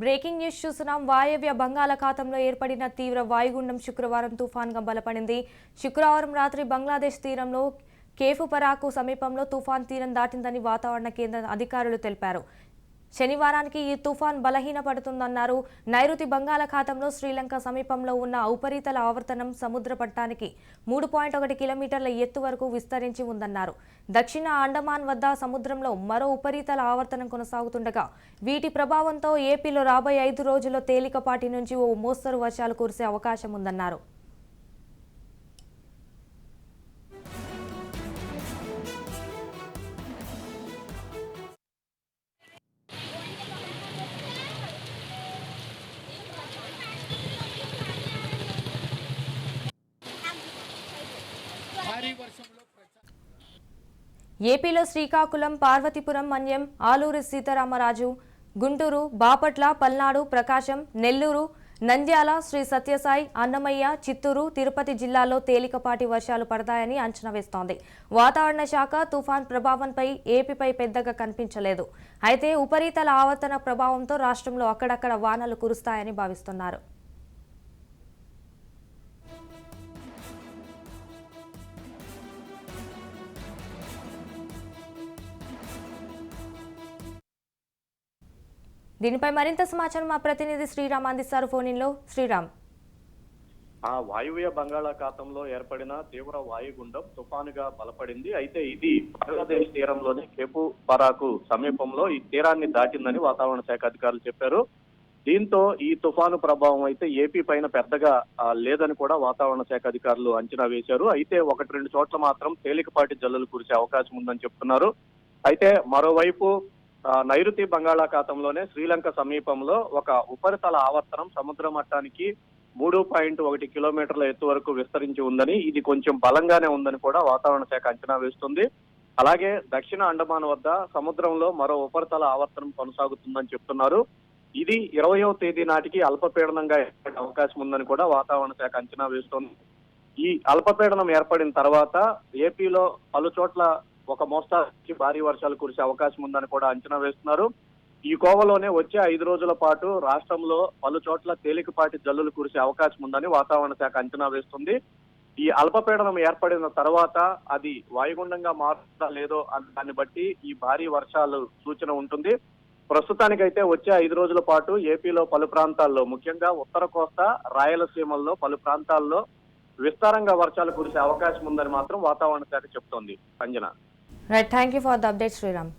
Breaking news చూస్తున్నాం. వాయవ్య బంగాళాఖాతంలో ఏర్పడిన తీవ్ర వాయుగుండం శుక్రవారం తుఫాన్గా బలపడింది. శుక్రవారం రాత్రి బంగ్లాదేశ్ తీరంలో కేఫుపరాకు సమీపంలో తుఫాన్ తీరం దాటిందని వాతావరణ కేంద్ర అధికారులు తెలిపారు. శనివారానికి ఈ తుఫాన్ బలహీనపడుతుందన్నారు. నైరుతి బంగాళాఖాతంలో శ్రీలంక సమీపంలో ఉన్న ఉపరితల ఆవర్తనం సముద్ర పట్టానికి 3.1 కిలోమీటర్ల ఎత్తు వరకు విస్తరించి ఉందన్నారు. దక్షిణ అండమాన్ వద్ద సముద్రంలో మరో ఉపరితల ఆవర్తనం కొనసాగుతుండగా వీటి ప్రభావంతో ఏపీలో రాబోయే 5 రోజుల్లో తేలికపాటి నుంచి ఓ మోస్తరు వర్షాలు కురిసే అవకాశం ఉందన్నారు. ఏపీలో శ్రీకాకుళం, పార్వతీపురం, మన్యం, ఆలూరు సీతారామరాజు, గుంటూరు, బాపట్ల, పల్నాడు, ప్రకాశం, నెల్లూరు, నంద్యాల, శ్రీ సత్యసాయి, అన్నమయ్య, చిత్తూరు, తిరుపతి జిల్లాల్లో తేలికపాటి వర్షాలు పడతాయని అంచనా వేస్తోంది. వాతావరణ శాఖ తుఫాన్ ప్రభావంపై ఏపీపై పెద్దగా కనిపించలేదు. అయితే ఉపరితల ఆవర్తన ప్రభావంతో రాష్ట్రంలో అక్కడక్కడ వానలు కురుస్తాయని భావిస్తున్నారు. దీనిపై మరింత సమాచారం మా ప్రతినిధి శ్రీరామ్ అందిస్తారు. ఫోన్లో శ్రీరామ్. వాయువ్య బంగాళాఖాతంలో ఏర్పడిన తీవ్ర వాయుగుండం తుఫానుగా బలపడింది. అయితే ఇది బంగ్లాదేశ్ తీరంలోని కేఫుపరాకు సమీపంలో ఈ తీరాన్ని దాటిందని వాతావరణ శాఖ అధికారులు చెప్పారు. దీంతో ఈ తుఫాను ప్రభావం అయితే ఏపీ పైన పెద్దగా లేదని కూడా వాతావరణ శాఖ అధికారులు అంచనా వేశారు. అయితే 1-2 చోట్ల మాత్రం తేలికపాటి జల్లులు కురిసే అవకాశం ఉందని చెప్తున్నారు. అయితే మరోవైపు నైరుతి బంగాళాఖాతంలోనే శ్రీలంక సమీపంలో ఒక ఉపరితల ఆవర్తనం సముద్ర మట్టానికి 3.1 కిలోమీటర్ల ఎత్తు వరకు విస్తరించి ఉందని, ఇది కొంచెం బలంగానే ఉందని కూడా వాతావరణ శాఖ అంచనా వేస్తుంది. అలాగే దక్షిణ అండమాన్ వద్ద సముద్రంలో మరో ఉపరితల ఆవర్తనం కొనసాగుతుందని చెప్తున్నారు. ఇది 20వ తేదీ నాటికి అల్పపీడనంగా ఏర్పడే అవకాశం ఉందని కూడా వాతావరణ శాఖ అంచనా వేస్తోంది. ఈ అల్పపీడనం ఏర్పడిన తర్వాత ఏపీలో పలు చోట్ల ఒక మోస్తాకి భారీ వర్షాలు కురిసే అవకాశం ఉందని కూడా అంచనా వేస్తున్నారు. ఈ కోవలోనే వచ్చే 5 రోజుల పాటు రాష్ట్రంలో పలు చోట్ల తేలికపాటి జల్లులు కురిసే అవకాశం ఉందని వాతావరణ శాఖ అంచనా వేస్తుంది. ఈ అల్పపీడనం ఏర్పడిన తర్వాత అది వాయుగుండంగా మారుతుందా లేదో అన్న దాన్ని బట్టి ఈ భారీ వర్షాలు సూచన ఉంటుంది. ప్రస్తుతానికైతే వచ్చే 5 రోజుల పాటు ఏపీలో పలు ప్రాంతాల్లో, ముఖ్యంగా ఉత్తర కోస్తా, రాయలసీమల్లో పలు ప్రాంతాల్లో విస్తారంగా వర్షాలు కురిసే అవకాశం ఉందని మాత్రం వాతావరణ శాఖ చెప్తోంది. Anjana. Right, thank you for the update, Sriram.